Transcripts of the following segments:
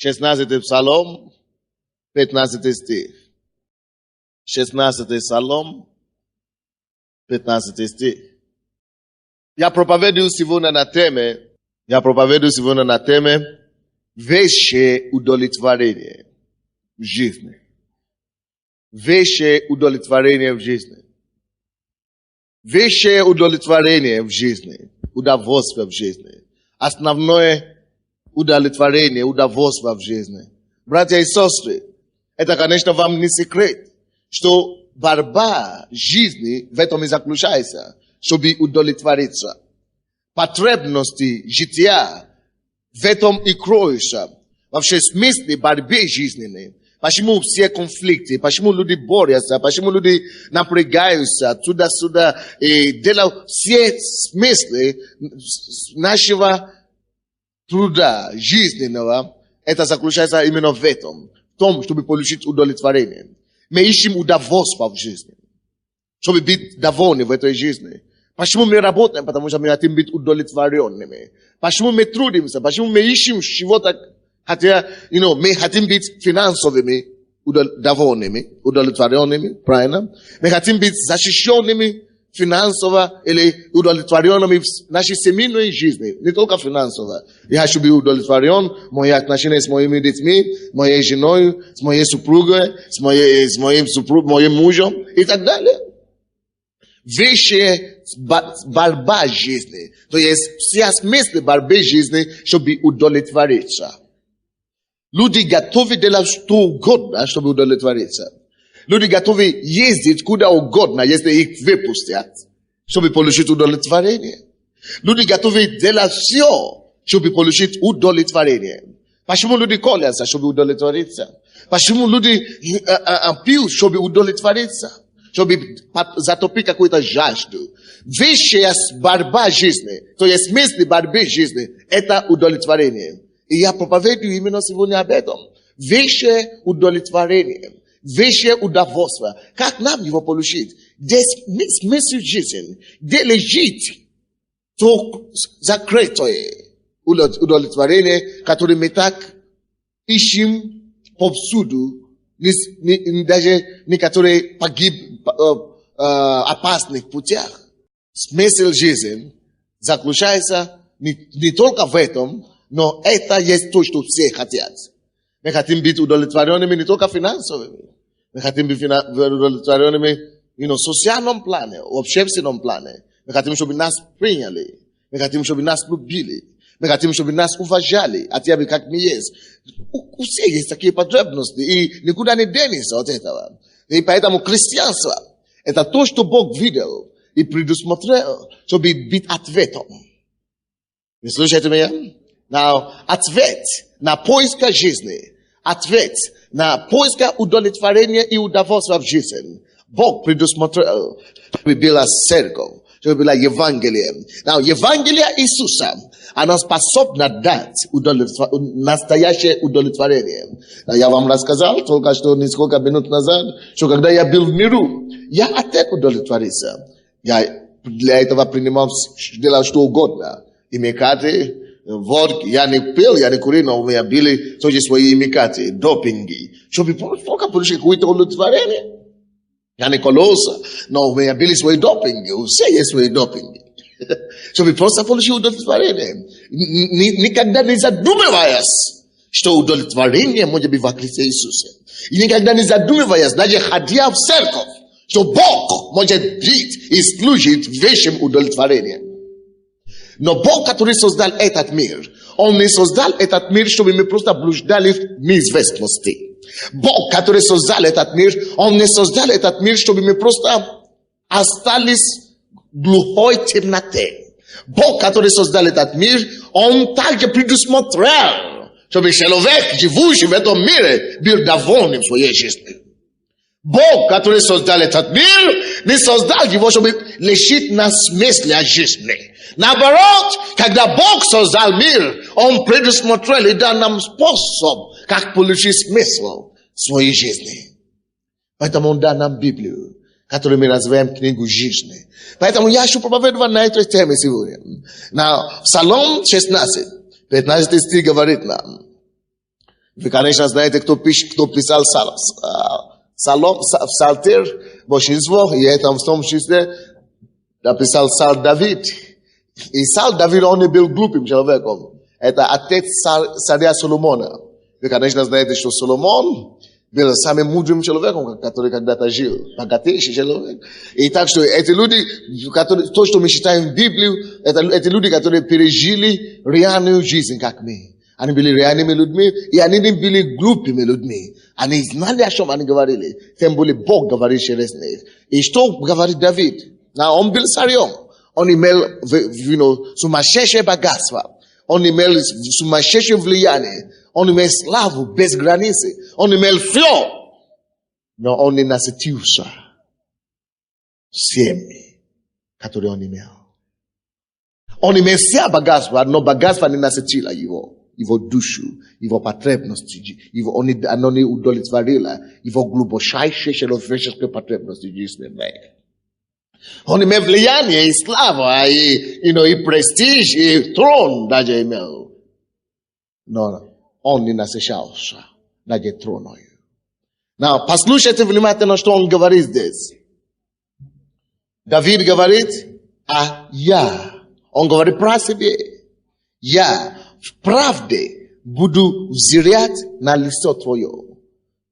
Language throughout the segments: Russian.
16 Псалом, 15 стих. 16 Псалом, 15 стих. Я проповедую сегодня на теме вещи удовлетворения в жизни. Вещи удовлетворения в жизни. Вещи удовлетворения в жизни. Удовольствие в жизни. Основное удовлетворение, удовольствие в жизни. Братья и сестры, это, конечно, вам не секрет, что борьба жизни в этом и заключается, чтобы удовлетвориться. Потребности жития в этом и кроются. Вообще, в смысле борьбы жизненной. Почему все конфликты, почему люди борются, почему люди напрягаются туда-сюда и делают все смыслы нашего труда жизненного, это заключается именно в этом, в том, чтобы получить удовлетворение. Мы ищем удовольствие в жизни, чтобы быть довольны в этой жизни. Почему мы работаем? Потому что мы хотим быть удовлетворенными. Почему мы трудимся? Почему мы ищем чего-то? Хотя, мы хотим быть финансовыми, довольными, удовлетворенными, правильно? Мы хотим быть защищенными финансово или удовлетворенными в нашей семейной жизни, не только финансово. Я хочу быть удовлетворен в моих отношениях с моими детьми, с моей женой, с моей супругой, с моим мужем и так далее. Вещи борьба жизни. То есть все смыслы борьбы жизни, чтобы удовлетвориться. Люди готовы делать что угодно, чтобы удовлетвориться. Люди готовы ездить куда угодно, если их выпустят, чтобы получить удовлетворение. Люди готовы делать все, чтобы получить удовлетворение. Почему люди колятся, чтобы удовлетвориться? Почему люди пьют, чтобы удовлетвориться? Чтобы затопить какую-то жажду. Вещая борьба жизни, то есть смысл борьбы жизни, это удовлетворение. И я проповедую именно сегодня об этом. Вещее удовлетворение. Вещее удовольствие. Как нам его получить? Здесь смысл жизни. Где лежит то закрытое удовлетворение, которое мы так ищем повсюду, даже некоторые погиб опасных путях. Смысл жизни заключается не только в этом, но это есть то, что все хотят. Мы хотим быть удовлетворенными не только финансовыми. Мы хотим быть удовлетворенными в социальном плане, в общественном плане. Мы хотим, чтобы нас приняли. Мы хотим, чтобы нас любили. Мы хотим, чтобы нас уважали, хотя бы как мы есть. У всех есть такие потребности, и никуда не денешься от этого. И поэтому христианство – это то, что Бог видел и предусмотрел, чтобы быть ответом. Вы слушаете меня? Ответ на поиск жизни, ответ на поиск удовлетворения и удовольствия в жизни. Бог предусмотрел, чтобы была церковь, чтобы была Евангелие. Евангелие Иисуса, оно способно дать настоящее удовлетворение. Я вам рассказал только что несколько минут назад, что когда я был в миру, я хотел удовлетвориться. Я для этого принимал, делал что угодно. Имекаты, водки, я не пил, я не курил, но у меня были тоже свои имекаты, допинги. Чтобы только получить какое-то удовлетворение. Я не кололся, но у меня были свои допинги, у всех есть свои допинги. Чтобы просто получить удовлетворение. Никогда не задумываясь, что удовлетворение может быть во Христе Иисусе. И никогда не задумываясь, даже ходя в церковь, что Бог может быть и служить вещим удовлетворением. Но Бог, который создал этот мир, Он не создал этот мир, чтобы мы просто блуждали в неизвестности. Бог, который создал этот мир, Он не создал этот мир, чтобы мы просто остались в глухой темноте. Бог, который создал этот мир, Он также предусмотрел, чтобы человек, живущий в этом мире, был доволен в своей жизни. Бог, который создал этот мир, не создал его, чтобы лишить нас смысла жизни. Наоборот, когда Бог создал мир, Он предусмотрел и дал нам способ, как получить смысл своей жизни. Поэтому Он дал нам Библию, которую мы называем книгу жизни. Поэтому я хочу проповедовать на этой теме сегодня. На Псалом 16, 15 стих говорит нам: Вы, конечно, знаете, кто писал Псалтирь, большинство, и это в том числе написал царь Давид. И царь Давид, он не был глупым человеком. Это отец царя Соломона. Вы, конечно, знаете, что Соломон был самым мудрым человеком, который когда-то жил. Богатейший человек. И так что эти люди, то, что мы читаем в Библию, эти люди, которые пережили реальную жизнь, как мы. Они были реальными людьми, и они не были глупыми людьми. Они знали, о чем они говорили. Тем более Бог говорит через них. И что говорит Давид? Он был царем. Он имел, сумасшедшее богатство. Он имел сумасшедшее влияние. Он имел славу без границы. Он имел все. Но он не насытился всеми, которые он имел. Он имел все богатство, но богатство не насытило его душу, его потребности, оно не удовлетворило его глубочайшие человеческие потребности жизненные. Он имел влияние и славу, и престиж, и трон даже имел. Но он не насыщался даже троном. Послушайте внимательно, что он говорит здесь. Давид говорит, я. Он говорит про себя. Я в правде буду взирать на лицо твое.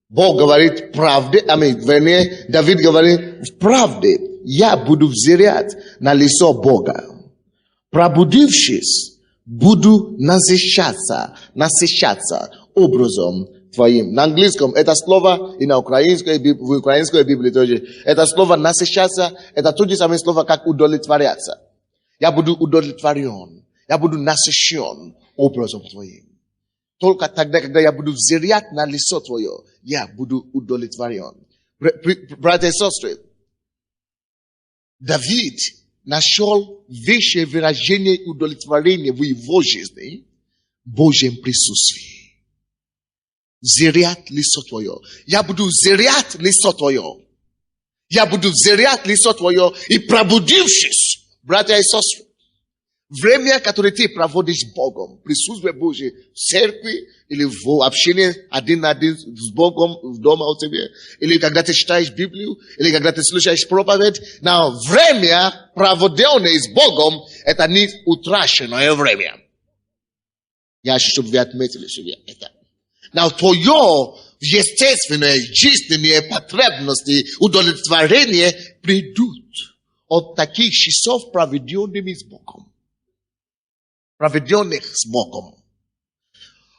Бог говорит правде, вернее, Давид говорит в правде я буду взирать на лицо Бога. Пробудившись, буду насыщаться образом твоим. На английском это слово, и в украинской Библии тоже, это слово насыщаться, это то же самое слово, как удовлетворяться. Я буду удовлетворен, я буду насыщен образом твоим. Только тогда, когда я буду взирать на лицо твое, я буду удовлетворен. Братья и сестры, Давид нашел высшее выражение удовлетворения в его жизни в Божьем присутствии. Взирать лицо твое. Я буду взирать лицо твое. Я буду взирать лицо твое и пробудившись, братья и сестры, время, которое ты проводишь с Богом, присутствие Божье в церкви или в общении один на один с Богом в дома у тебя, или когда ты читаешь Библию, или когда ты слушаешь проповедь, время, проведенное с Богом, это не утраченное время. Я хочу, чтобы вы отметили себе это. Твое естественное жизненные потребности, удовлетворение придут от таких часов, проведенными с Богом. Проведенных с Богом.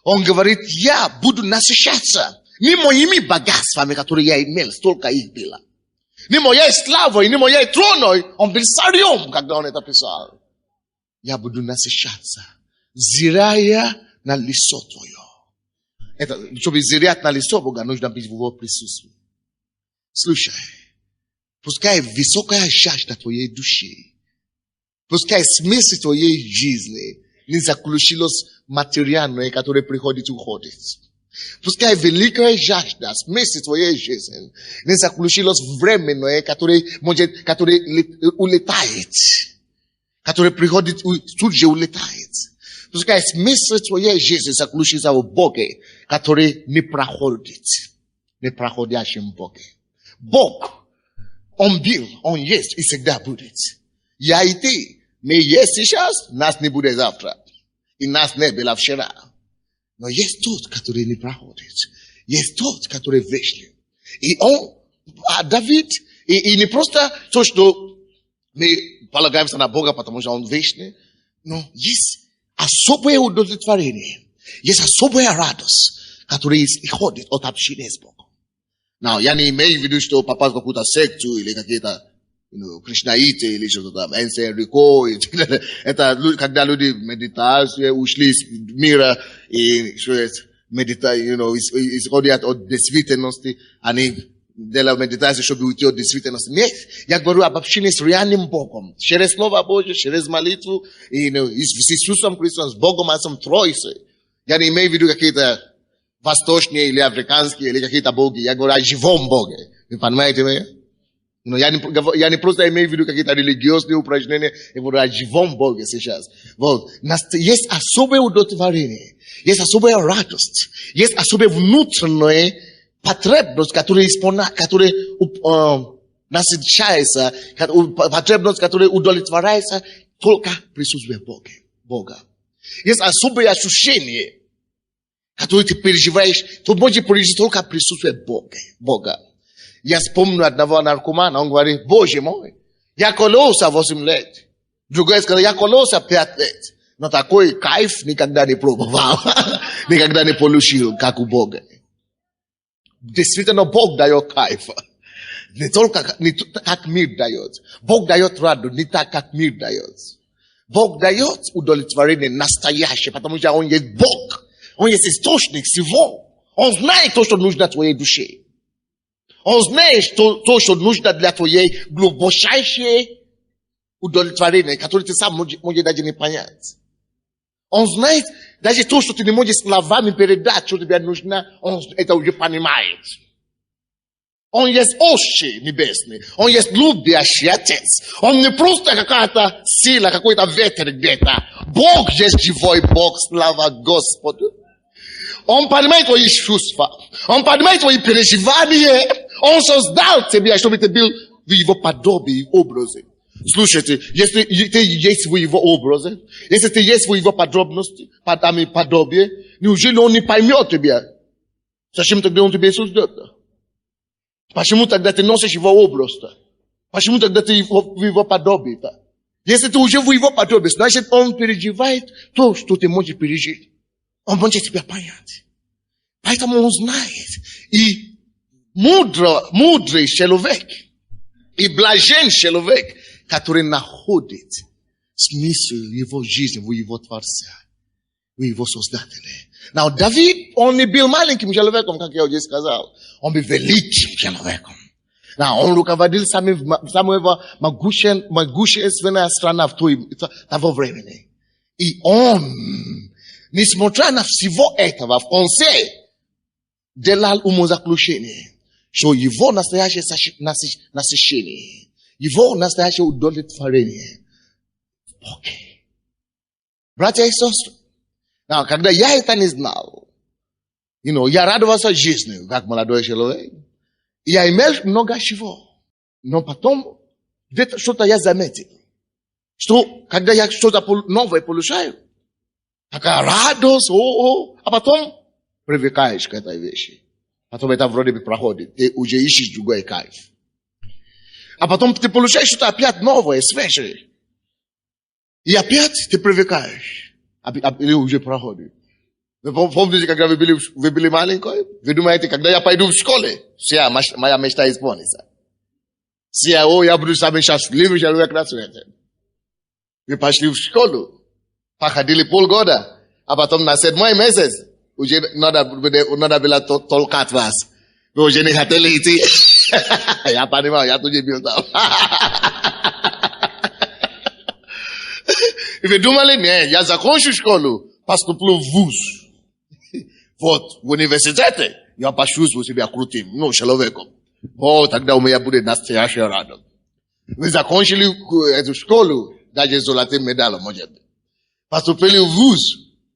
Он говорит, я буду насыщаться не моими богатствами, которые я имел, столько их было. Не моей славой, не моей троной. Он был царем, когда он это писал. Я буду насыщаться, взирая на лицо твое. Это, чтобы взирать на лицо Бога, нужно быть в его присутствии. Слушай, пускай высокая жажда твоей души, пускай смысл твоей жизни не заключилось материальное, которое приходит и уходит. Пускай великая жажда, смысл твоей жизни не заключилось временное, которое улетает, которое приходит и тут же улетает. Пускай смысл твоей жизни заключится в Боге, который не проходит, непроходящем Боге. Бог, Он был, Он есть и всегда будет. Я и ты. Мы есть сейчас, нас не будет завтра. И нас не было вчера. Но есть тот, который не проходит. Есть тот, который вечный. И он, Давид, и не просто то, что мы полагаемся на Бога, потому что он вечный, но есть особое удовлетворение. Есть особая радость, которая исходит от общения с Богом. Я не имею в виду, что попасть в какую-то секту или какие-то кришнаиты или что-то там, Энрико. Это когда люди медитацию ушли из мира и исходят от действительности, они делают медитацию, чтобы уйти от действительности. Нет, я говорю об общении с реальным Богом. Через Слово Божье, через молитву, с Иисусом Христом, с Богом Отцом Троицей. Я не имею в виду какие-то восточные или африканские или какие-то боги. Я говорю о живом Боге. Вы понимаете меня? No, ja nie просто имею в виду какие-то религиозные упражнения, и вот живом Боге сейчас. Вот. Есть особое удовлетворение, есть особая радость, есть особая внутренняя потребность, которая насыщается, потребность, которая удовлетворяется только присутствием Бога. Есть особое ощущение, которое ты переживаешь, ты можешь пережить только присутствие Бога. Я вспомню одного наркомана, он говорит: Боже мой, я кололся 8 лет. Другой сказал: я кололся 5 лет. Но такой кайф никогда не пробовал, никогда не получил, как у Бога. Действительно, Бог дает кайф. Не только как мир дает. Бог дает радость, не так, как мир дает. Бог дает удовлетворение настоящее, потому что Он есть Бог. Он есть источник всего. Он знает то, что нужно твоей душе. Он знает то, что нужно для твоей глубочайшей удовлетворения, которое ты сам можешь даже не понять. Он знает даже то, что ты не можешь словами передать, что тебе нужно, он это уже понимает. Он есть Отче Небесный, Он есть любящий Отец. Он не просто какая-то сила, какой-то ветер где-то. Бог есть живой Бог, слава Господу. Он понимает твои чувства, Он понимает твои переживания. Он создал тебя, чтобы ты был в Его подобии и образе. Слушайте, если ты есть в Его образе, если ты есть в Его подробности, подобие, неужели Он не поймет тебя? Зачем тогда Он тебя создает? Почему тогда ты носишь Его образ-то? Почему тогда ты в Его подобии-то? Если ты уже в Его подобии, значит, Он переживает то, что ты можешь пережить. Он может тебя понять. Поэтому Он знает. И мудрый человек, и блажен человек, который находит смысл его жизни в Его Творце, в Его Создателе. Но Давид, он не был маленьким человеком, как я уже сказал. Он был великим человеком. Он руководил самого могущественная страна того времени. И он, несмотря на всего этого, в конце делал умозаключение, что его настоящее насыщение, его настоящее удовлетворение в Боге. Братья и сестры, когда я это не знал, я радовался жизни, как молодой человек. Я имел много чего. Но потом, где-то что-то я заметил. Что, когда я что-то новое получаю, такая радость, а потом привыкаешь к этой вещи. Потом это вроде бы проходит. Ты уже ищешь другой кайф. А потом ты получаешь что-то опять новое, свежее. И опять ты привыкаешь. Или уже проходит. Вы помните, когда вы были маленькой? Вы думаете, когда я пойду в школу, вся моя мечта исполнится. Все, я буду самый счастливый человек на свете. Вы пошли в школу, походили полгода, а потом на 7-й месяц уже надо было толкать вас. Вы уже не хотели идти. Я понимаю, я тоже был там. И вы думали, не, я закончу школу, поступлю в вуз. Вот, в университете я почувствую себя крутым, человеком. Вот, тогда у меня будет настоящая радость. Вы закончили эту школу, даже золотым медалем, может быть. Поступили в вуз,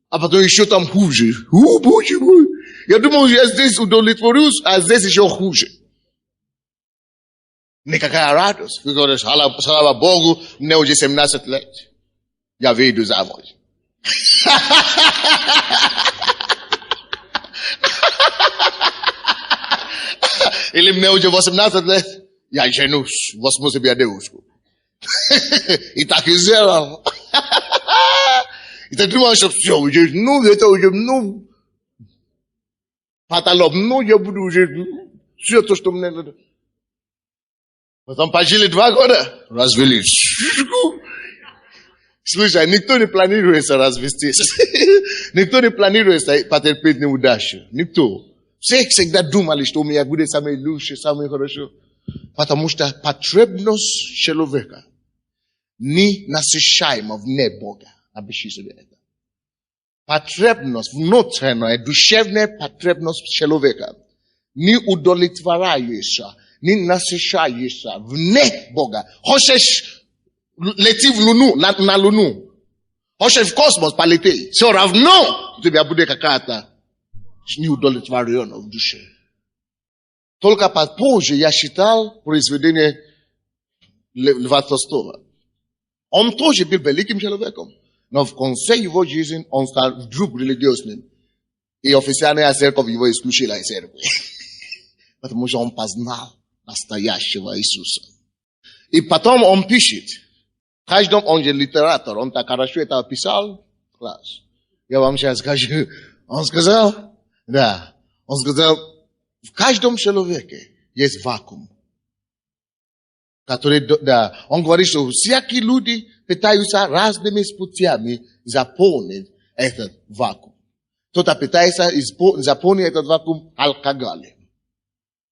а потом еще там хуже. Боже мой. Я думал, я здесь удовлетворюсь, а здесь еще хуже. Никакая радость. Вы говорите, слава Богу, мне уже 17 лет. Я выйду замуж. Или мне уже 18 лет, я женюсь, возьму себе девушку. И так и сделал. И ты думаешь, что все, уже, это уже, потолок, я буду уже, все то, что мне надо. Потом пожили 2 года, развелись. Слушай, никто не планирует развестись. Никто не планирует потерпеть неудачу. Никто. Все всегда думали, что у меня будет самое лучшее, самое хорошее. Потому что потребность человека не насыщаема вне Бога. Напиши себе это. Потребность, внутренняя, душевная потребность человека не удовлетворяется не насыщаешься вне Бога. Хочешь лети в Луну, на Луну. Хочешь в космос полети. Все равно у тебя будет какая-то неудовлетворенность в душе. Только позже я читал произведение Льва Толстого. Он тоже был великим человеком. Но в конце его жизни он стал вдруг религиозным. И официальная церковь его исключила из церкви. Потому что он познал настоящего Иисуса. И потом он пишет. Каждом он же литератор. Он так хорошо это описал. Класс. Я вам сейчас скажу. Он сказал, да. Он сказал, в каждом человеке есть вакуум. Который, да. Он говорит, что всякие люди пытаются разными путями заполнить этот вакуум. Кто-то пытается заполнить этот вакуум алкоголем.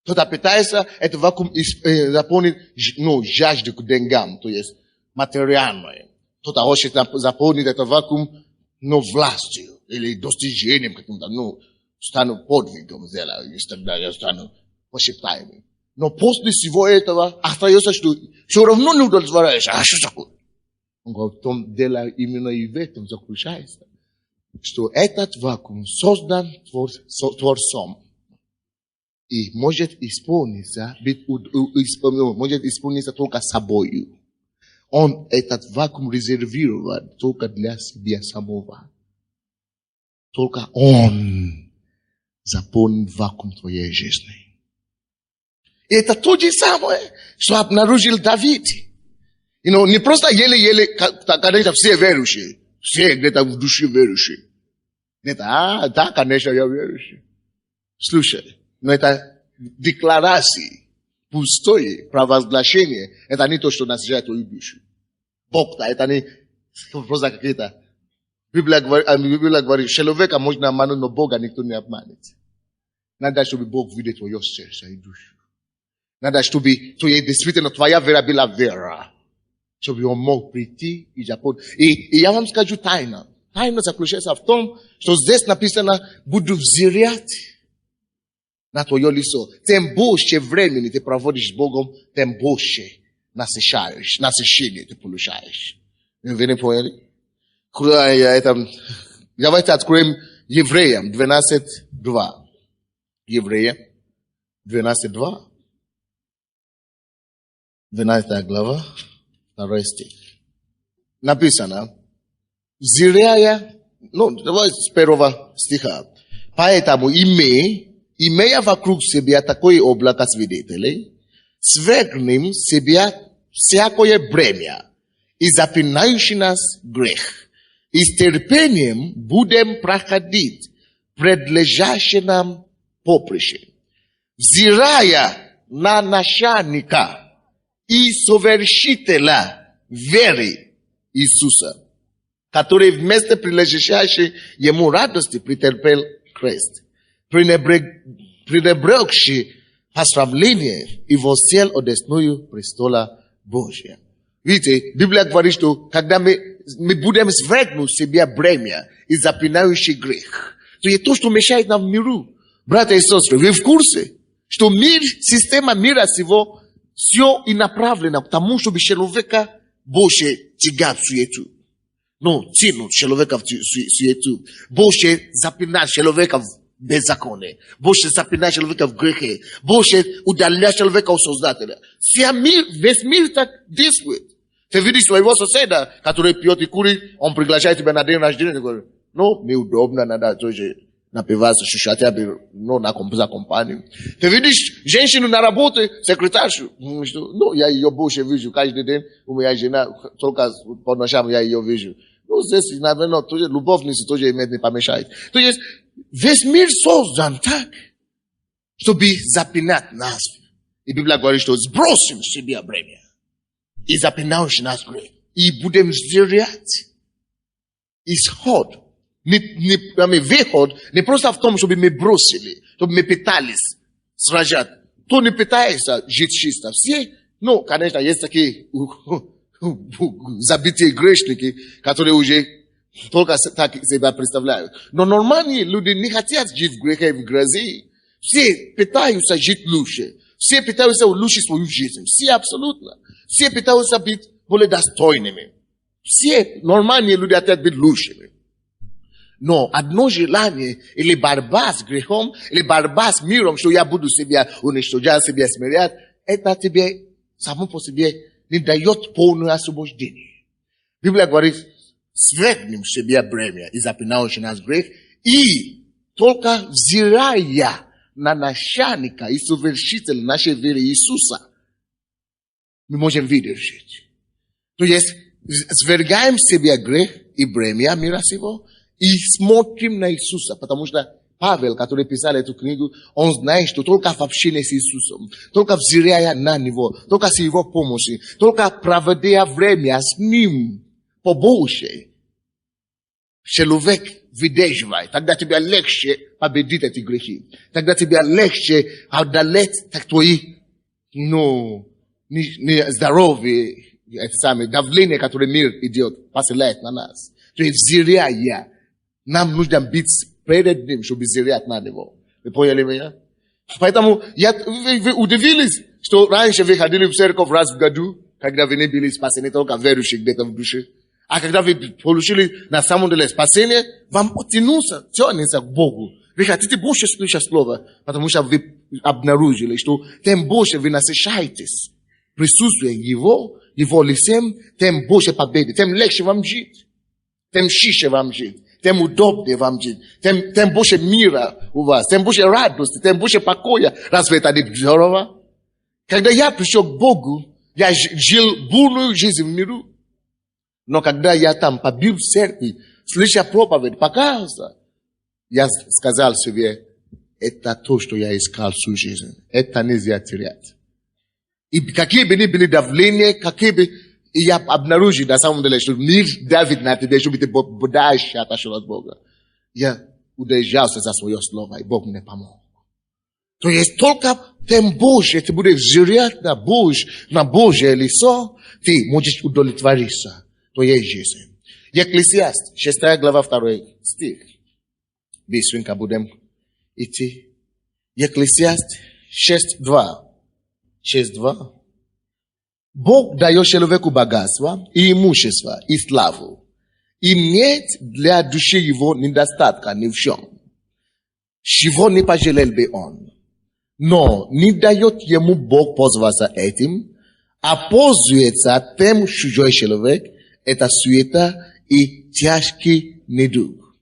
Кто-то пытается этот вакуум заполнить, жажду к деньгам, то есть материальное. Кто-то хочет заполнить этот вакуум, властью или достижением каким-то, стану подвигом сделаю, и тогда я стану почитаемым. Но после всего этого остается, что все равно не удовлетворяешься. А что такое? Он говорит, в том дело именно и в этом заключается, что этот вакуум создан Творцом и может исполниться только собою. Он этот вакуум резервирован только для себя самого. Только Он заполнит вакуум твоей жизни. И это то же самое, что обнаружил Давид. Не просто еле-еле, конечно, все верующие. Все где-то в душе верующие. Это, да, конечно, я верующий. Слушай, но это декларации, пустое провозглашение, это не то, что насаждает твою душу. Бог-то, это не просто какие-то. Библия говорит, человека можно обмануть, но Бога никто не обманет. Надо, чтобы Бог видит твое сердце и душу. Надо, чтобы действительно твоя вера была вера. Чтобы он мог прийти и заполнить. И я вам скажу тайна. Тайна заключается в том, что здесь написано, буду взирать на твое лицо. Тем больше времени ты проводишь с Богом, тем больше насыщение ты получаешь. Вы не поняли? Давайте откроем Евреям 12:2. Евреям 12:2. 12 глава, 2 стих. Написано, взирая, давай с 1 стиха. Поэтому имея вокруг себя такое облако свидетелей, свергнем себя всякое бремя и запинающий нас грех. И с терпением будем проходить предлежащее нам поприще, взирая на начальника и совершителя веры Иисуса, который вместо прилежащей ему радости претерпел крест, пренебрегший посрамление и воссел одесную престола Божия. Видите, Библия говорит, что когда мы будем свергнуть себе бремя и запинающий грех, то это то, что мешает нам в миру. Братья и сестры, вы в курсе, что мир, система мира сего, все и направлено к тому, чтобы человека больше тягать в суету. Тянуть человека в суету. Больше запинать человека в беззаконие. Больше запинать человека в грехе. Больше удалять человека от Создателя. Весь мир так действует. Ты видишь своего соседа, который пьет и курит, он приглашает тебя на день рождения, и говорит, неудобно, надо тоже напиваться, шушать, за компанию. Ты видишь женщину на работе, секретаршу, я ее больше вижу каждый день, у меня жена, только по ночам я ее вижу. Здесь, наверное, тоже любовница тоже имеет не помешает. То есть, весь мир создан так, чтобы запинать нас. И Библия говорит, что сбросим себе бремя. И запинающий нас грех. И будем взирать. Исход. Выход не просто в том, чтобы мы бросили, чтобы мы пытались сражать. Кто не пытается жить чисто. Все, конечно, есть такие забитые грешники, которые уже только так себя представляют. Но нормальные люди не хотят жить в грехе и в грязи. Все пытаются жить лучше. Все питаются улучшить свою жизнь. Все абсолютно. Все питаются быть более достойными. Все нормальные люди хотят быть лучшими. Но одно желание, или борьба с грехом, или борьба с миром, что я буду себя уничтожать, себя смирять, это тебе само по себе не дает полное освобождение. Библия говорит, свергнем себе бремя и запинающий нас грех, и только взирая на начальника и совершителя нашей веры Иисуса, мы можем выдержать. То есть, свергаем себе грех и бремя мира сего, и смотрим на Иисуса, потому что Павел, который писал эту книгу, он знает, что только в общении с Иисусом, только взирая на Него, только с Его помощью, только проводя время с Ним побольше, человек выдерживает. Тогда тебе легче победить эти грехи. Тогда тебе легче одолеть твои, здоровье, это самое давление, которое мир идет, посылает на нас. То есть взирая, нам нужно быть перед Ним, чтобы взирать на Него. Вы поняли меня? Поэтому вы удивились, что раньше вы ходили в церковь раз в году, когда вы не были спасены, только верующие где-то в душе. А когда вы получили на самом деле спасение, вам тянется к Богу. Вы хотите больше слышать Слово, потому что вы обнаружили, что тем больше вы насыщаетесь присутствием Его лицем, тем больше победы, тем легче вам жить, тем чище вам жить, тем удобнее вам жить, тем больше мира у вас, тем больше радости, тем больше покоя. Разве это не здорово? Когда я пришел к Богу, я жил бурную жизнь в миру. Но когда я там побил в церкви, слыша проповедь, покаялся, я сказал себе, это то, что я искал всю жизнь. Это нельзя терять. И какие бы ни были давления, какие бы... И я обнаружил на самом деле, что мир давит на тебя, чтобы ты дальше отошел от Бога. Я удержался за свое слово, и Бог мне помог. То есть только тем больше ты будешь взирать на Божье лицо, ты можешь удовлетвориться твоей жизни. Екклесиаст, 6 глава, 2 стих. Быстренько будем идти. Екклесиаст 6:2. 6:2. Бог дает человеку богатство и имущество, и славу. И нет для души его недостатка ни в чем. Чего не пожалел бы он. Но не дает ему Бог пользоваться этим, а пользуется тем чужой человек, это суета и тяжкий недуг.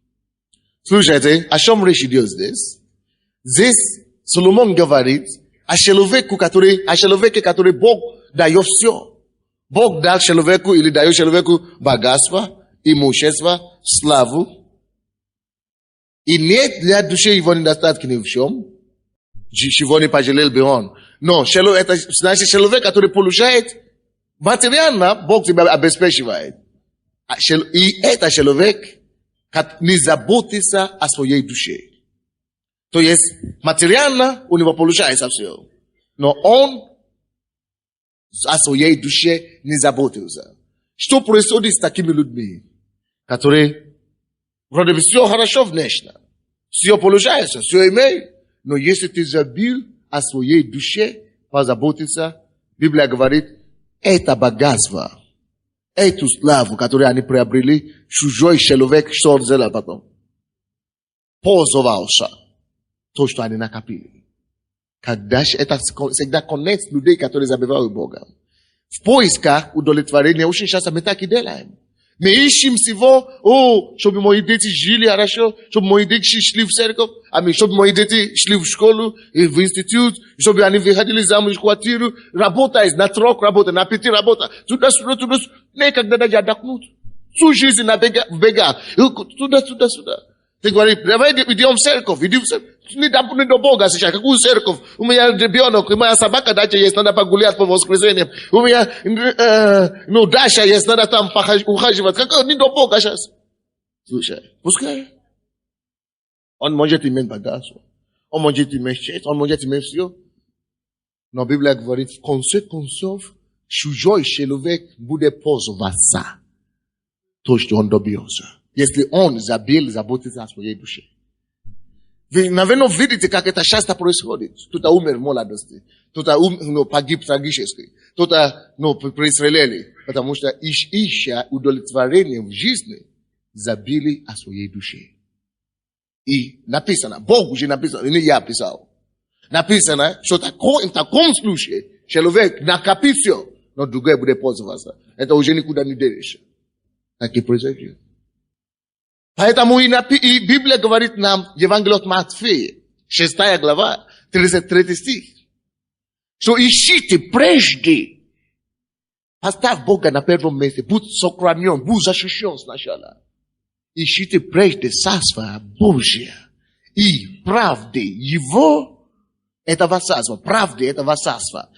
Слушайте, о чем речь идет здесь? Здесь Соломон говорит о человеке, который Бог дает все. Бог дал человеку или дает человеку богатство, имущество, славу. И нет для души его недостатка ни в чем. Чего не пожалел бы он. Но это значит человек, который получает материально, Бог тебя обеспечивает. И это человек не заботится о своей душе. То есть материально у него получается все. Но он о своей душе не заботился. Что происходит с такими людьми, которые вроде бы все хорошо внешне, все получается, все имеют, но если ты забыл о своей душе позаботиться, Библия говорит, это богатство, эту славу, которую они приобрели, чужой человек, что он сделал потом? Пользовался то, что они накопили. Когда это всегда конец людей, которые забывают Бога. В поисках удовлетворения очень часто мы так и делаем. Мы ищем всего, чтобы мои дети жили хорошо, чтобы мои дети шли в церковь, чтобы мои дети шли в школу, и в институт, чтобы они выходили замуж в квартиру, работать на трок, работать на 5 работать, туда, некогда даже отдохнуть. Всю жизнь на бегах, туда. Ты говоришь, давай идем в церковь, не до Бога сейчас, какую церковь? У меня ребенок, у меня собака дача есть, надо погулять по воскресеньям. У меня, дача есть, надо там ухаживать. Не до Бога сейчас. Слушай, пускай. Он может иметь богатство, он может иметь честь, он может иметь все. Но Библия говорит, в конце концов, чужой человек будет пользоваться то, что он добился. Если он забыл заботиться о своей душе. Вы, наверное, видите, как это часто происходит. Кто-то умер в молодости, кто-то погиб трагически, кто-то пристрелили, потому что ища удовлетворение в жизни, забили о своей душе. И написано, Бог уже написал, не я писал. Написано, что в таком случае человек накопит все, но другое будет пользоваться. Это уже никуда не денешься. Так и произойдет. Поэтому и Библия говорит нам, Евангелие от Матфея, 6 глава, 33 стих, что ищите прежде, поставь Бога на первом месте, будь сохранен, будь защищен сначала. Ищите прежде Царство Божие и правды Его, этого Царства, правды этого Царства.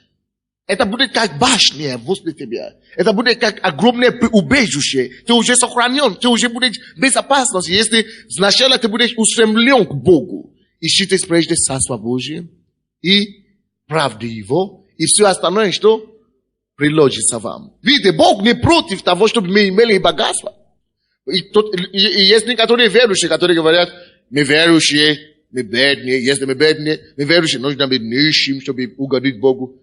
Это будет как башня возле тебя. Это будет как огромное убежище. Ты уже сохранен, ты уже будешь в безопасности, если сначала ты будешь устремлен к Богу. Ищите прежде Царство Божие и правды Его, и все остальное, что приложится вам. Видите, Бог не против того, чтобы мы имели богатство. И есть некоторые верующие, которые говорят, мы верующие, мы бедные, если мы бедные, мы верующие, нужно быть нищим, чтобы угодить Богу.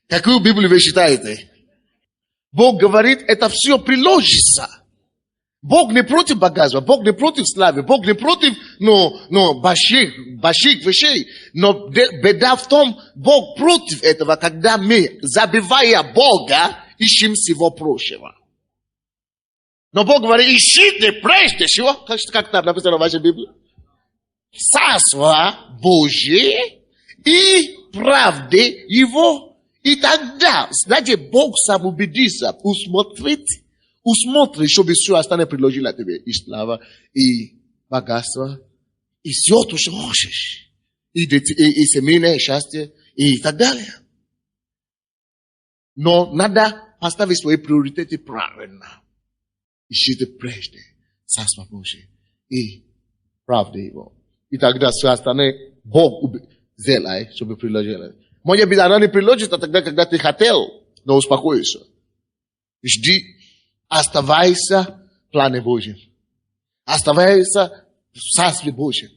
Какую Библию вы считаете? Бог говорит, это все приложится. Бог не против богатства, Бог не против славы, Бог не против больших вещей. Но беда в том, Бог против этого, когда мы, забивая Бога, ищем всего прочего. Но Бог говорит, ищите прежде всего, как там написано в вашей Библии, Царство Божие и правды Его. И тогда, знаете, Бог сам убедится, усмотрит, чтобы все остальное предложило тебе. И слава, и богатство, и все то, что хочешь. И семейное счастье, и так далее. Но надо поставить свои приоритеты правильно. Ищите прежде Царство Божие и правды Его. И тогда все остальное Бог сделает, чтобы приложилось. Может быть, она не приложится тогда, когда ты хотел, но успокойся. Жди, оставайся в плане Божьем. Оставайся в Царстве Божьем.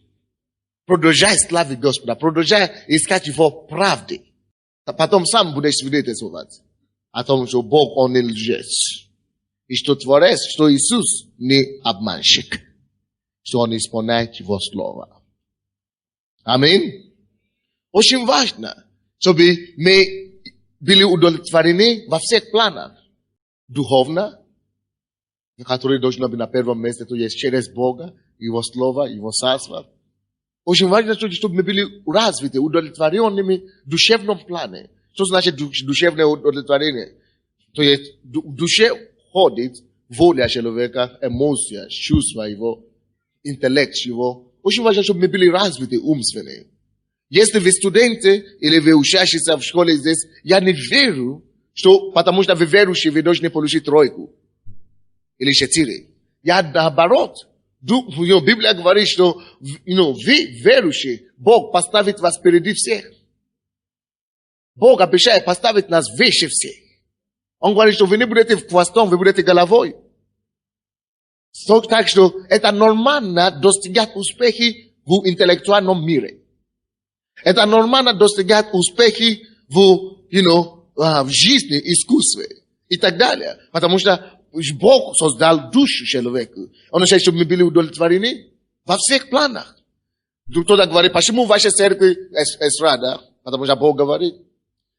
Продолжай славить Господа, продолжай искать Его правды. А потом сам будешь свидетельствовать о том, что Бог, Он не лжец. И что Творец, что Иисус не обманщик. Что Он исполняет Его Слово. Аминь. Очень важно, чтобы мы были удовлетворены во всех планах. Духовно, которые должны быть на первом месте, то есть через Бога, Его Слово, Его Царство. Очень важно, чтобы мы были развиты, удовлетворенными в душевном плане. Что значит душевное удовлетворение? То есть в душе ходит воля человека, эмоция, чувства его, интеллект его. Очень важно, чтобы мы были развиты умственно. Если вы студенты или вы учащиеся в школе здесь, я не верю, что потому что вы верующие, вы должны получить тройку или 4. Я наоборот. Библия говорит, что вы верующие, Бог поставит вас впереди всех. Бог обещает поставить нас выше всех. Он говорит, что вы не будете хвостом, вы будете головой. Так что это нормально достигать успехи в интеллектуальном мире. Это нормально достигать успехи в жизни, искусстве и так далее. Потому что Бог создал душу человека. Он хочет, чтобы мы были удовлетворены во всех планах. Кто-то говорит, почему в вашей церкви эстрада? Потому что Бог говорит.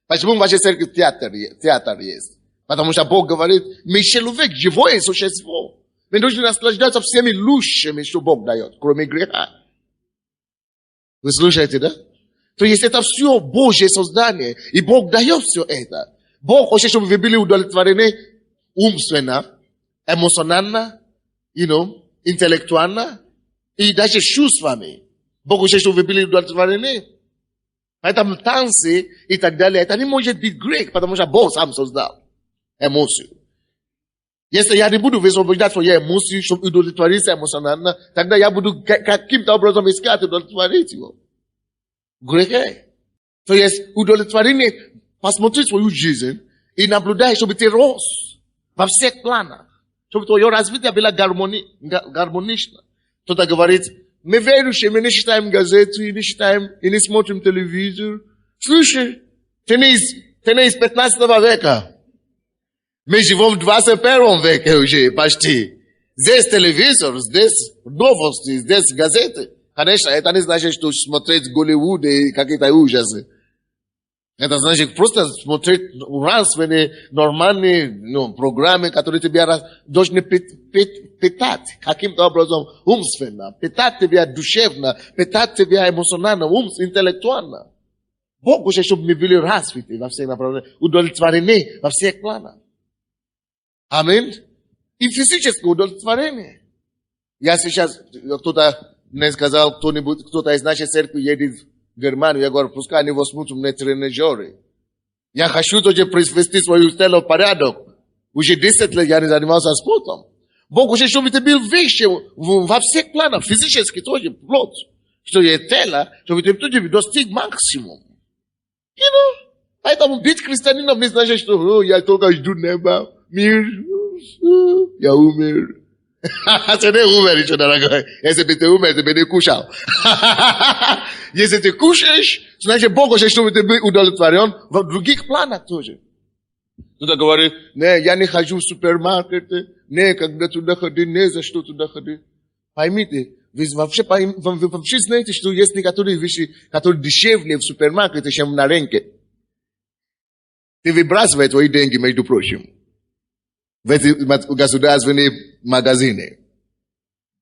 Почему в вашей церкви театр есть? Потому что Бог говорит, мы человек, живое существо. Мы должны наслаждаться всеми лучшими, что Бог дает, кроме греха. Вы слушаете, да? То есть это все Божье создание. И Бог дает все это. Бог хочет, чтобы вы были удовлетворены умственно, эмоционально, интеллектуально и даже чувствами. Бог хочет, чтобы вы были удовлетворены. Поэтому танцы и так далее, это не может быть грех, потому что Бог сам создал эмоцию. Если я не буду высвобождать свои эмоции, чтобы удовлетвориться эмоционально, тогда я буду каким-то образом искать удовлетворить его. Грех. То есть удовлетворение, посмотри свою жизнь и наблюдай, чтобы ты рос во всех планах. Чтобы твое развитие было гармонично. Кто-то говорит, мы верующие, мы не читаем газету, не читаем, и не смотрим телевизор. Слушай, ты не из 15 века. Мы живем в 21 веке уже почти. Здесь телевизор, здесь новости, здесь газеты. Конечно, это не значит, что смотреть Голливуд и какие-то ужасы. Это значит просто смотреть разные нормальные программы, которые тебя должны питать каким-то образом умственно, питать тебя душевно, питать тебя эмоционально, интеллектуально. Бог хочет, чтобы мы были развиты во всех направлениях, удовлетворены во всех планах. Аминь. И физическое удовлетворение. Я сейчас, кто-то мне сказал, кто-то из нашей церкви едет в Германию, я говорю, пускай они возьмут мне тренажеры. Я хочу тоже привести свое тело в порядок. Уже 10 лет я не занимался спортом. Бог хочет, чтобы ты был выше во всех планах, физически тоже, плоть. Что есть тело, чтобы ты тоже достиг максимум. Поэтому быть христианином не значит, что я только жду неба, мир, я умер. Ты не умер еще, дорогой. Если бы ты умер, ты бы не кушал. Если ты кушаешь, значит Бог хочет, чтобы ты был удовлетворен в других планах тоже. Кто-то говорит, не, я не хожу в супермаркеты, не, когда туда ходи, не за что туда ходи. Поймите, вы вообще знаете, что есть некоторые вещи, которые дешевле в супермаркете, чем на рынке. Ты выбрасываешь твои деньги, между прочим, в эти государственные магазины.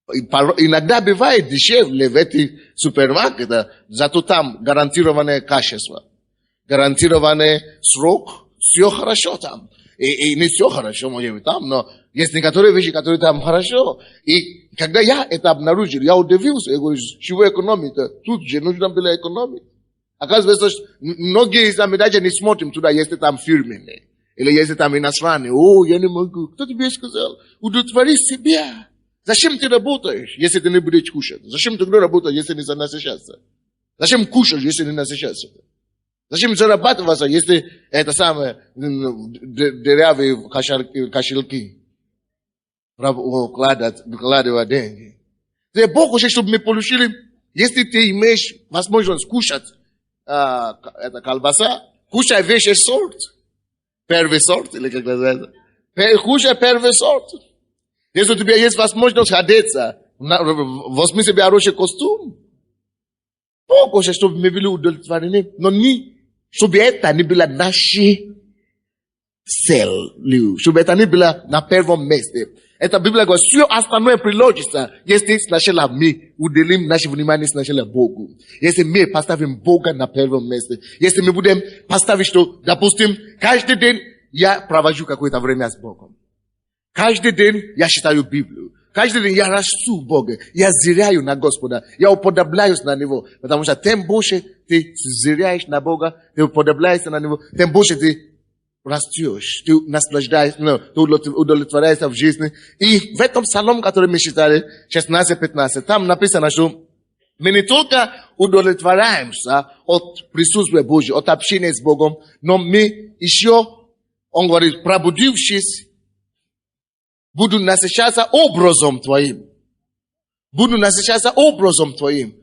Иногда бывает дешевле в этих супермаркетах, зато там гарантированное качество, гарантированный срок, все хорошо там. И не все хорошо, может быть, там, но есть некоторые вещи, которые там хорошо. И когда я это обнаружил, я удивился, я говорю, чего экономить-то? Тут же нужно было экономить. Оказывается, многие из нас даже не смотрим туда, если там фирменные. Или если там иностранные. О, я не могу. Кто тебе сказал? Удовлетвори себя. Зачем ты работаешь, если ты не будешь кушать? Зачем ты работаешь, если не насыщаться? Зачем кушаешь, если не насыщаться? Зачем зарабатываться, если это самое дырявые кошельки вкладывать деньги? Бог хочет, чтобы мы получили, если ты имеешь возможность кушать это колбаса, кушай весь сорт. Первый сорт, или как называется? Кушай первый сорт. Если у тебя есть возможность одеться, возьми себе хороший костюм. Бог хочет, чтобы мы были удовлетворены, но не чтобы это не было нашей целью, чтобы это не было на первом месте. Это Библия говорит, все остальное приложится, если сначала мы уделим наше внимание сначала Богу. Если мы поставим Бога на первом месте. Если мы будем поставить, что, допустим, каждый день я провожу какое-то время с Богом. Каждый день я читаю Библию. Каждый день я расту в Боге. Я зряю на Господа. Я уподобляюсь на Него. Потому что тем больше ты зряешь на Бога, ты уподобляешься на Него, тем больше ты растешь, ты наслаждаешься, ты удовлетворяешься в жизни. И в этом псалом, который мы читали, 16-15, там написано, что мы не только удовлетворяемся от присутствия Божьего, от общения с Богом, но мы еще, он говорит, пробудившись, буду насыщаться образом Твоим. Буду насыщаться образом Твоим.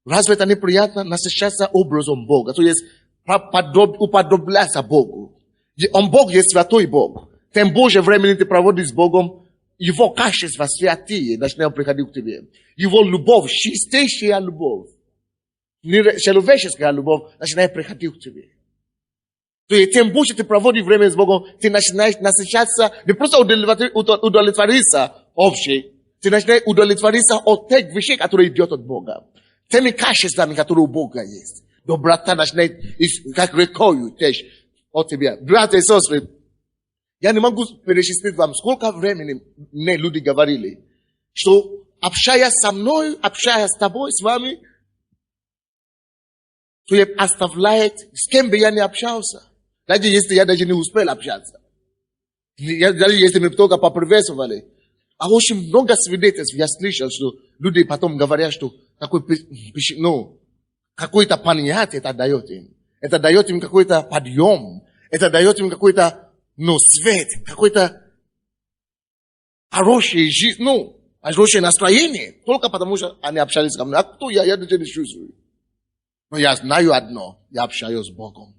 Разве это неприятно? Насыщаться образом Бога. То есть уподобляться Богу. Он Бог есть святой Бог. Тем больше времени ты проводишь с Богом, Его качества святые начнут приходить к тебе. Его любовь, чистейшая любовь, человеческая любовь начинает приходить к тебе. То есть тем больше ты проводишь время с Богом, ты начинаешь насыщаться, не просто удовлетвориться общей, ты начинаешь удовлетвориться от тех вещей, которые идут от Бога. Теми качествами, которые у Бога есть. Доброта начинает, как рекою, теж от тебя. Братья и сестры, я не могу перечислить вам, сколько времени мне люди говорили, что общаясь со мной, общаясь с тобой, с вами, то я оставляет, с кем бы я не общался. Даже если я даже не успел общаться. Даже если мы только поприветствовали. А очень много свидетельств я слышал, что люди потом говорят, что какое-то понятие это дает им. Это дает им какой-то подъем. Это дает им какой-то, свет. Какой-то хороший жизнь. хорошее настроение, только потому что они общались со мной. А кто я ничего не чувствую. Но я знаю одно, я общаюсь с Богом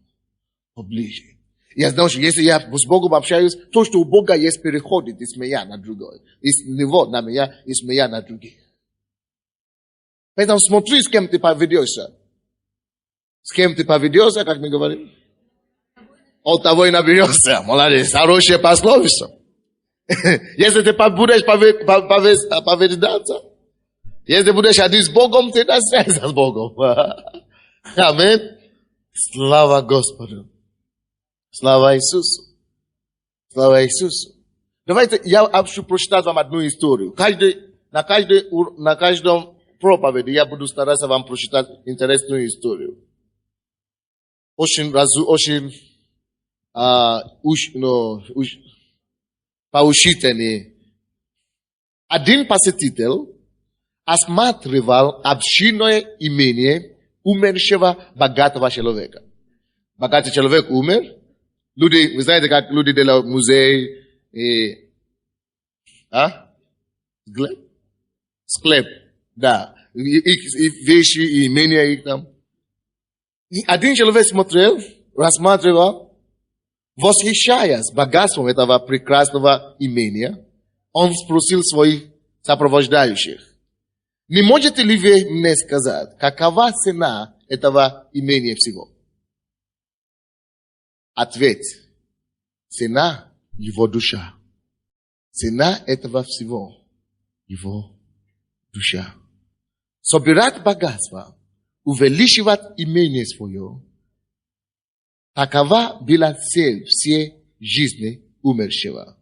поближе. Я знаю, что если я с Богом общаюсь, то, что у Бога есть, переходит из меня на другой. Из него на меня, из меня на других. Поэтому смотри, с кем ты поведешься. С кем ты поведешься, как мы говорим? От того и наберешься. Молодец, хорошая пословица. Если ты будешь поведаться, если будешь один с Богом, ты остаешься с Богом. Амин. Слава Господу. Слава Иисусу. Слава Иисусу. Давайте я хочу прочитать вам одну историю. На каждом проповеди я буду стараться вам прочитать интересную историю. Очень поучительный. Один посетитель осматривал общинное имение умершего богатого человека. Богатый человек умер. Люди, вы знаете, как люди делают музей и... Склеп. Да. И вещи, и имения их там. И один человек рассматривал, восхищаясь богатством этого прекрасного имения, он спросил своих сопровождающих: не можете ли вы мне сказать, какова цена этого имения всего? Ответ: цена его душа. Цена этого всего его душа. Собирать богатство, увеличивать имение свое, такова была цель всей жизни умершего.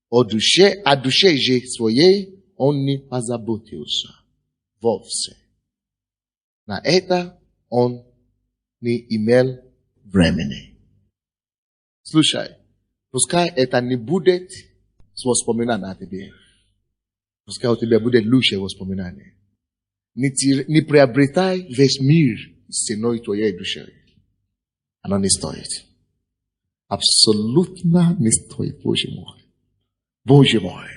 О душе же своей он не позаботился вовсе. На это он не имел времени. Слушай, пускай это не будет воспоминание о тебе. Пускай у тебя будет лучшее воспоминание. Не приобретай весь мир ценой твоей души. Оно не стоит. Абсолютно не стоит, Боже мой. Боже мой.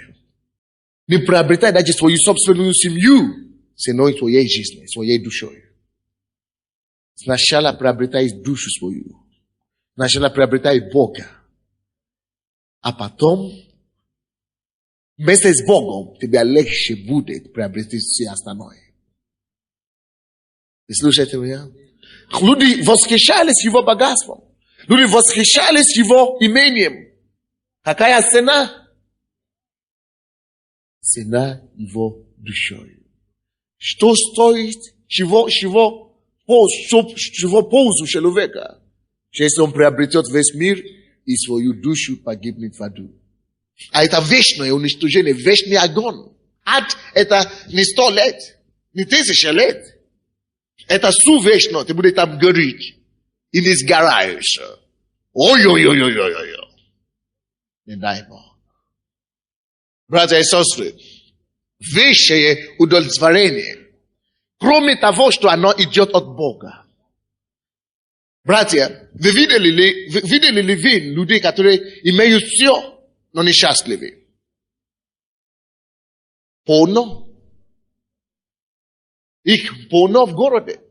Не приобретай даже свою собственную семью ценой твоей жизни, своей душой. Сначала приобретай душу свою. Сначала приобретай Бога. А потом, вместе с Богом, тебе легче будет приобрести все остальное. Вы слушаете меня? Люди восхищались его богатством. Люди восхищались его имением. Какая цена? Цена его душой. Что стоит, чего пользу человека, если он приобретет весь мир и свою душу погибнет в аду? А это вечное уничтожение, вечный огонь. Ад — это не 100 лет, не 1000 лет. Это вечно, ты будешь там гореть. И не сгораешь. Ой-ой-ой-ой-ой-ой. Не дай Бог. Братья и сестры, высшее удовлетворение, кроме того, что оно идет от Бога. Братья, вы видели ли вы людей, которые имеют все, но несчастливы? Полно. Их полно в городе.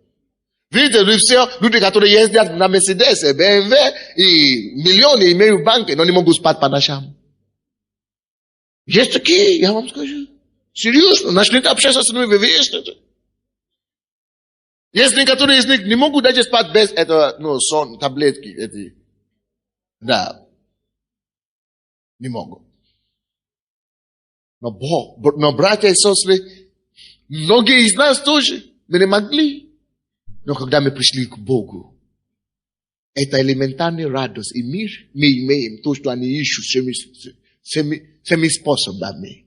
Видите ли все люди, которые ездят на Мерседес, БМВ и миллионы имеют в банке, но не могут спать по ночам. Есть такие, я вам скажу. Серьезно, начните общаться с ними, вы выясните. Есть некоторые из них не могут даже спать без этого, сон, таблетки эти. Да. Не могут. Но братья и сестры, многие из нас тоже, мы не могли. Но когда мы пришли к Богу, это элементарная радость и мир, мы имеем то, что они ищут всеми способами.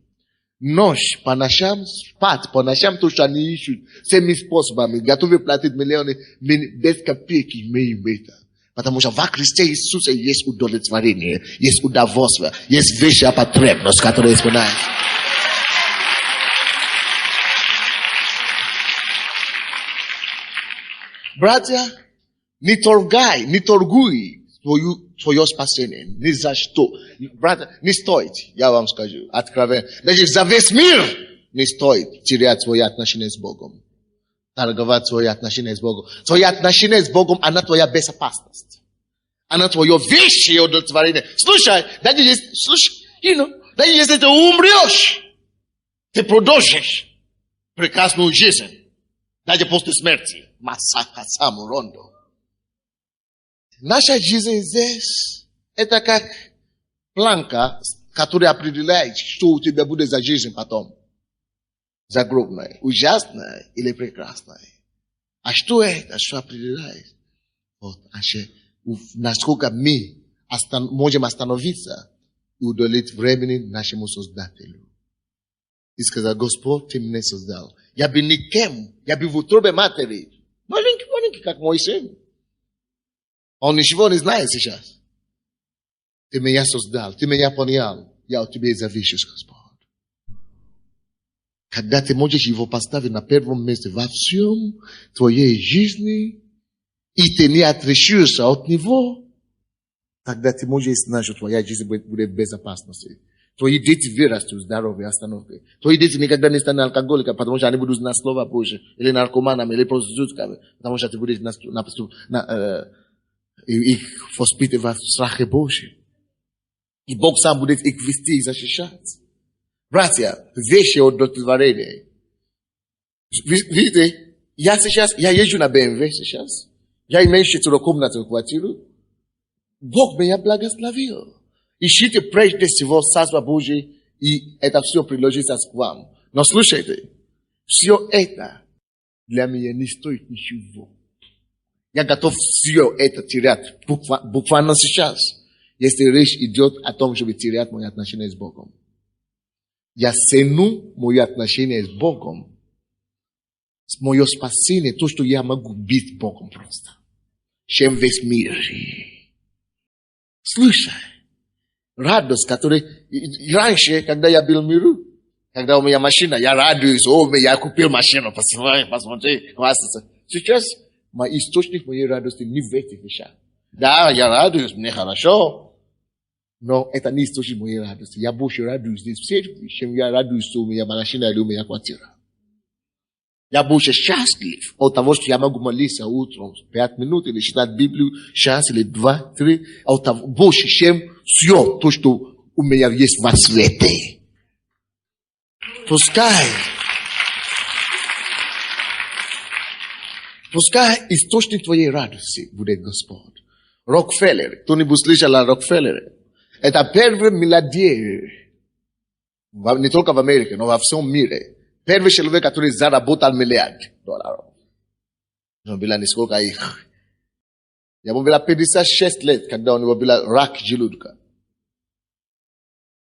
Ночь по ночам, спать по ночам, то, что они ищут всеми способами, готовы платить миллионы, без копейки имеем это. Потому что во Христе Иисусе есть удовлетворение, есть удовольствие, есть высшая потребность, которая исполняется. Братья, не торгуй свое спасение. Ни за что. Братья, не стоит, я вам скажу, откровенно. Даже за весь мир не стоит терять свои отношения с Богом. Торговать свои отношения с Богом. Твои отношения с Богом, она твоя безопасность. Она твое вечное удовлетворение. Слушай, даже если ты умрешь, ты продолжишь прекрасную жизнь. Даже после смерти. Масака саму рондо. Наша жизнь здесь, это как планка, которая определяет, что у тебя будет за жизнь потом. Загробная, ужасная или прекрасная. А что это, что определяет? Вот, насколько мы можем остановиться и удовлетворить времени нашему Создателю. И сказать: Господь, ты меня создал. Я бы никем, я бы в утробе матери. Маленький, как мой сын. Он ничего не знает сейчас. Ты меня создал, ты меня понял. Я от тебя завишу, Господь. Когда ты можешь его поставить на первом месте во всем твоей жизни, и ты не отрешишься от него, тогда ты можешь знать, что твоя жизнь будет в безопасности. Твои дети вырастут здоровые, остановки. Твои дети никогда не станут алкоголиками, потому что они будут знать Слово Божие, или наркоманами, или проститутками, потому что ты будешь их воспитывать в страхе Божьем. И Бог сам будет их вести и защищать. Братья, вечное удовлетворение. Видите, я езжу на BMW сейчас. Я имею четырехкомнатную квартиру. Бог меня благословил. Ищите прежде всего Царство Божие, и это все приложится к вам. Но слушайте, все это для меня не стоит ничего. Я готов все это терять буквально сейчас, если речь идет о том, чтобы терять мои отношения с Богом. Я ценю мои отношения с Богом, мое спасение, то, что я могу быть Богом просто, чем весь мир. Слушай, радость, которая раньше, когда я был в миру, когда у меня машина, я радуюсь: я купил машину, посмотри, хвастаться. Сейчас источник моей радости не в этих вещах. Да, я радуюсь, мне хорошо. Но это не источник моей радости. Я больше радуюсь здесь в церкви, чем я радуюсь, что у меня машина или у меня квартира. Я больше счастлив от того, что я могу молиться утром 5 минут или читать Библию, час или 2-3, от того, больше, чем все то, что у меня есть во свете. Пускай источник твоей радости будет Господь. Рокфеллер, кто-нибудь слышал о Рокфеллере? Это первый миллиардер, не только в Америке, но во всем мире. Первый человек, который заработал $1 миллиард. Но было нисколько их. Ему было 56 лет, когда у него был рак желудка.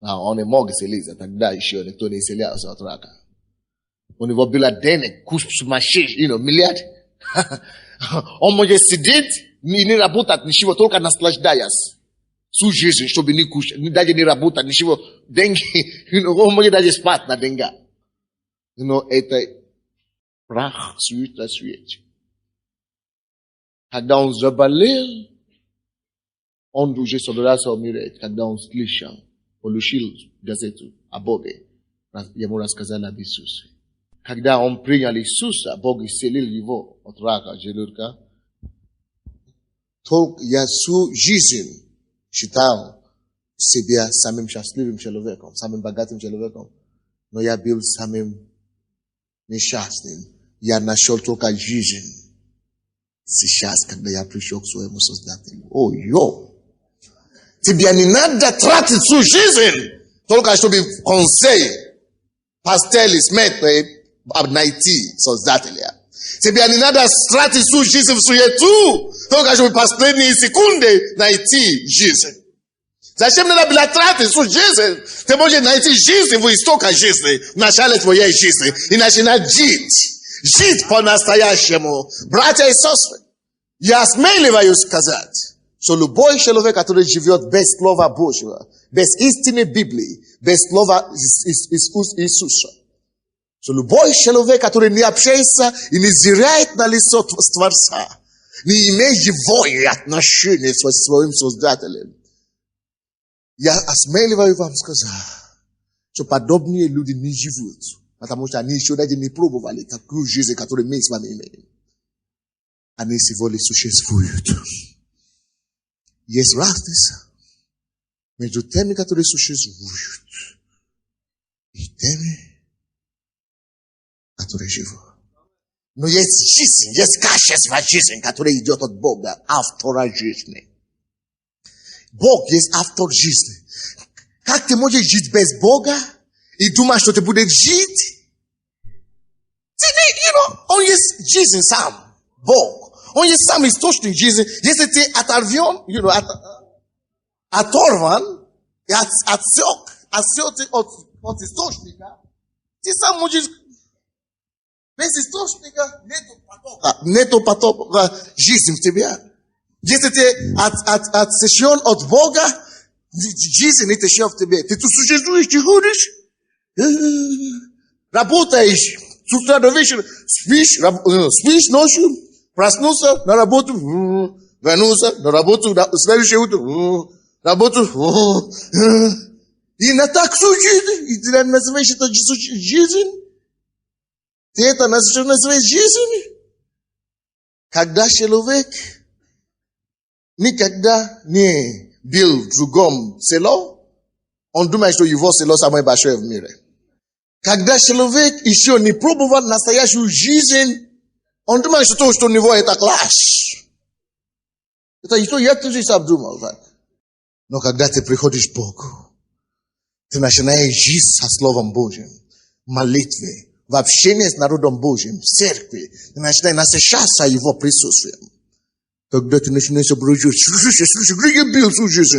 Он не мог исцелиться, тогда еще никто не исцелялся от рака. У него было денег, курс машин, миллиард. Он может сидеть и не работать ничего, только наслаждаясь. Всю жизнь, чтобы не кушать, даже не работать, ничего. Деньги, он может даже спать на деньгах. Но это прах, суета, свет. Когда он заболел, он уже собирался умереть. Когда он слышал, получил газету о Боге, ему рассказали об Иисусе. Когда он принял Иисуса, Бог исцелил его от рака желудка. Только я всю жизнь считал себя самым счастливым человеком, самым богатым человеком. Но я был самым несчастным. Я нашел только жизнь сейчас, когда я пришел к своему Создателю. Тебе не надо тратить всю жизнь, только чтобы консей, постели, сметы найти Создателя. Тебе не надо тратить всю жизнь в суету, только чтобы последние секунды найти жизнь. Зачем надо было тратить всю жизнь? Ты можешь найти жизнь в истоке жизни, в начале твоей жизни, и начинать жить. Жить по-настоящему. Братья и сестры, я смеливаюсь сказать, что любой человек, который живет без Слова Божьего, без истины Библии, без Слова Иисуса, что любой человек, который не общается и не зирает на лицо Творца, не имеет живое отношение со своим Создателем, я осмеливаю вам сказать, что подобные люди не живут Потому что они еще даже не пробовали такую жизнь, которую мы с вами имеем. Они сегодня существуют. Есть разница между теми, которые существуют, и теми, которые живут. Но есть жизнь, есть качество жизни, которое идет от Бога, автора жизни. Бог есть автор жизни. Как ты можешь жить без Бога и думать, что ты будешь жить? Он есть жизнь сам, Бог. Он есть сам источник жизни. Если ты оторвен, оторван и отсек от источника, ты сам можешь... Без источника нету потока жизни в тебе. Если ты отсечен от Бога, жизнь не течет в тебе. Ты тут существуешь, ты ходишь, работаешь с утра до вечера, спишь ночью, проснулся на работу, вернулся на работу, следующее утро, работу. И на так всю жизнь, и ты называешь это жизнь. Ты это называешь жизнь? Когда человек никогда не был в другом село, он думает, что его село самое большое в мире. Когда человек еще не пробовал настоящую жизнь, он думает, что то, что у него это класс. Это что я тоже сам думал так. Но когда ты приходишь к Богу, ты начинаешь жить со Словом Божьим, молитве, в общении с народом Божьим, в церкви, ты начинаешь насыщаться Его присутствием. Тогда ты начинаешь обращать, слушай, где я был всю жизнь?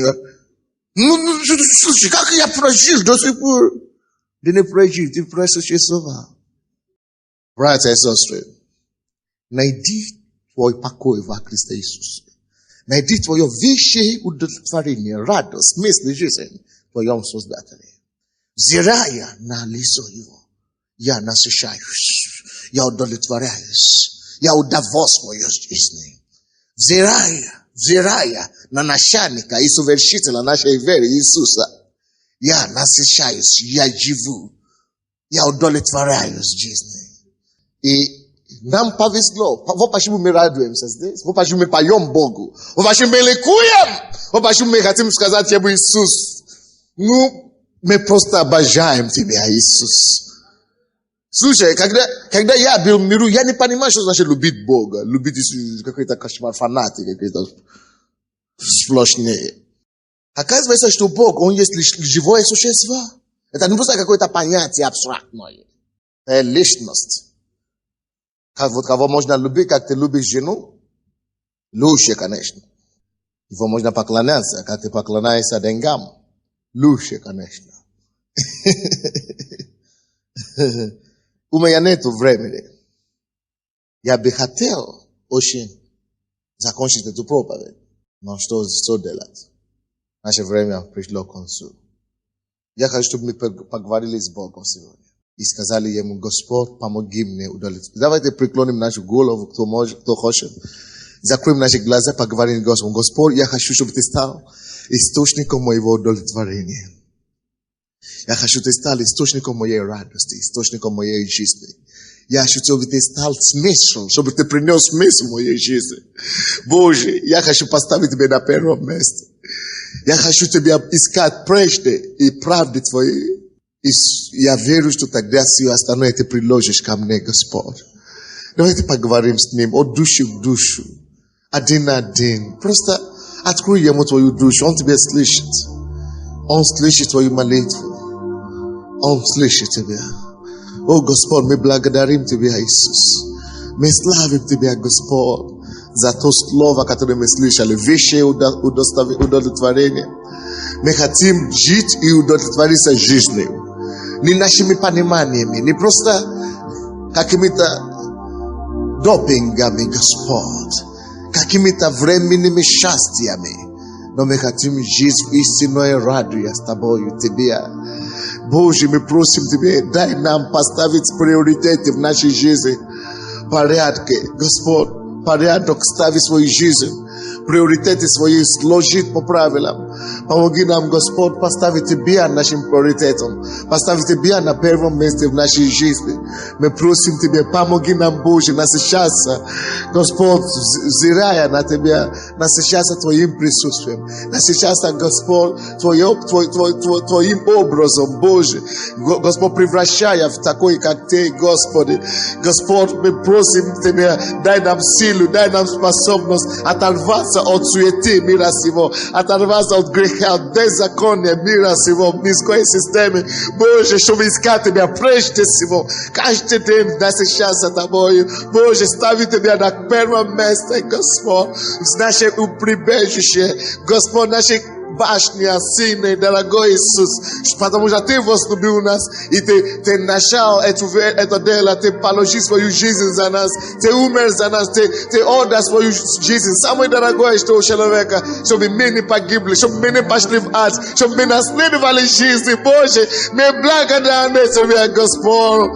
Слушай, как я прожил до сих пор? Ты не прожил, ты просуществовал. Братья и сестры, найди твой покой во Христе Иисусе. Найди твое вещее удовлетворение, радость, смысл жизни в твоем Создателе. Взирая на лицо Его, я насыщаюсь, я удовлетворяюсь, я удовольствуюсь жизни. Взирая на начальника и совершителя нашей веры Иисуса, я насыщаюсь, я живу, я удовлетворяюсь жизни. И нам повезло. Вот почему мы радуемся здесь, вот почему мы поем Богу, вот почему мы ликуем, вот почему мы хотим сказать Тебе, Иисус, мы просто обожаем Тебя, Иисус. Слушай, когда я был в миру, я не понимаю, что значит любить Бога. Любить какой-то кошмар, фанатик, какой-то сплошные. Оказывается, что Бог, Он есть лишь живое существо. Это не просто какое-то понятие абстрактное. Это личность. Вот кого можно любить, как ты любишь жену? Лучше, конечно. Его можно поклоняться, как ты поклоняешься деньгам. Лучше, конечно. У меня нету времени. Я бы хотел очень закончить эту проповедь. Но что делать? Наше время пришло к концу. Я хочу, чтобы мы поговорили с Богом сегодня. И сказали Ему, Господь, помоги мне удовлетворить. Давайте преклоним нашу голову, кто может, кто хочет. Закроем наши глаза, поговорим с Господом. Господь, я хочу, чтобы Ты стал источником моего удовлетворения. Я хочу, чтобы Ты стал источником моей радости, источником моей жизни. Я хочу, чтобы Ты стал смыслом, чтобы Ты принес смысл в моей жизни. Боже, я хочу поставить Тебя на первом месте. Я хочу Тебя искать прежде и правды Твоей. И я верю, что тогда все остальное Ты приложишь ко мне, Господь. Давайте поговорим с Ним от души к душу. Один на один. Просто открой Ему твою душу. Он Тебя слышит. Он слышит твою молитву. Он слышит Тебя. О, Господь, мы благодарим Тебя, Иисус. Мы славим Тебя, Господь, за то слово, которое мы слышали. Вещее удовлетворение. Мы хотим жить и удовлетвориться жизнью. Не нашими пониманиями, не просто какими-то допингами, Господь, какими-то временными счастьями. Но мы хотим жить в истинной радости с Тобою, Тебе. Боже, мы просим Тебя, дай нам поставить приоритеты в нашей жизни. Порядке, Господь, порядок ставить в свою жизнь. приоритеты свои сложить по правилам. Помоги нам, Господь, поставить Тебя нашим приоритетом, поставить Тебя на первом месте в нашей жизни. Мы просим Тебя, помоги нам, Боже, насыщаться, Господь, взирая на Тебя, насыщаться Твоим присутствием, насыщаться, Господь, Твоим образом, Боже, Господь, превращая в такой, как Ты, Господи. Господь, мы просим Тебя, дай нам силу, дай нам способность оторваться от суеты мира сего, оторваться от греха, от беззакония мира сего, в низкой системе, Боже, чтобы искать Тебя прежде всего, каждый день насыщаться Тобою, Боже, ставить Тебя на первом месте, Господь, в наше прибежище, Господь, наши башни, сильный, дорогой Иисус, потому что Ты возлюбил нас, и Ты нашел это дело, Ты положил свою жизнь за нас, Ты умер за нас, Ты отдал свою жизнь, самое дорогое, что у человека, чтобы мы не погибли, чтобы мы не пошли в ад, чтобы мы наследовали жизнь, Боже, мы благодарны Тебе, Господь,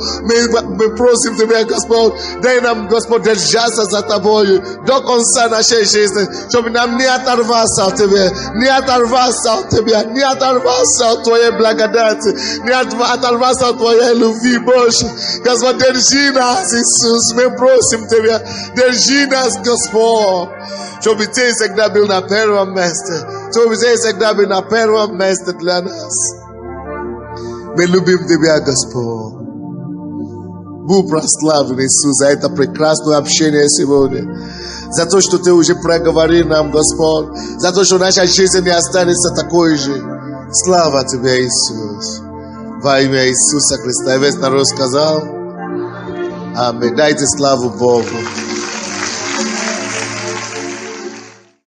мы просим Тебя, Господь, дай нам, Господь, держаться за Тобою до конца нашей жизни, чтобы нам не оторваться от Тебя, не оторваться от Тебя, не оторваться от Твоей благодати, не оторваться от Твоей любви, Боже. Господь, держи нас, Иисус, мы просим Тебя, держи нас, Господь, чтобы Ты всегда был на первом месте, чтобы Ты всегда был на первом месте для нас. Мы любим Тебя, Господь. Будь прославлен, Иисус, за это прекрасное общение сегодня. За то, что Ты уже проговорил нам, Господь. За то, что наша жизнь не останется такой же. Слава Тебе, Иисус. Во имя Иисуса Христа. И весь народ сказал: Аминь. Дайте славу Богу.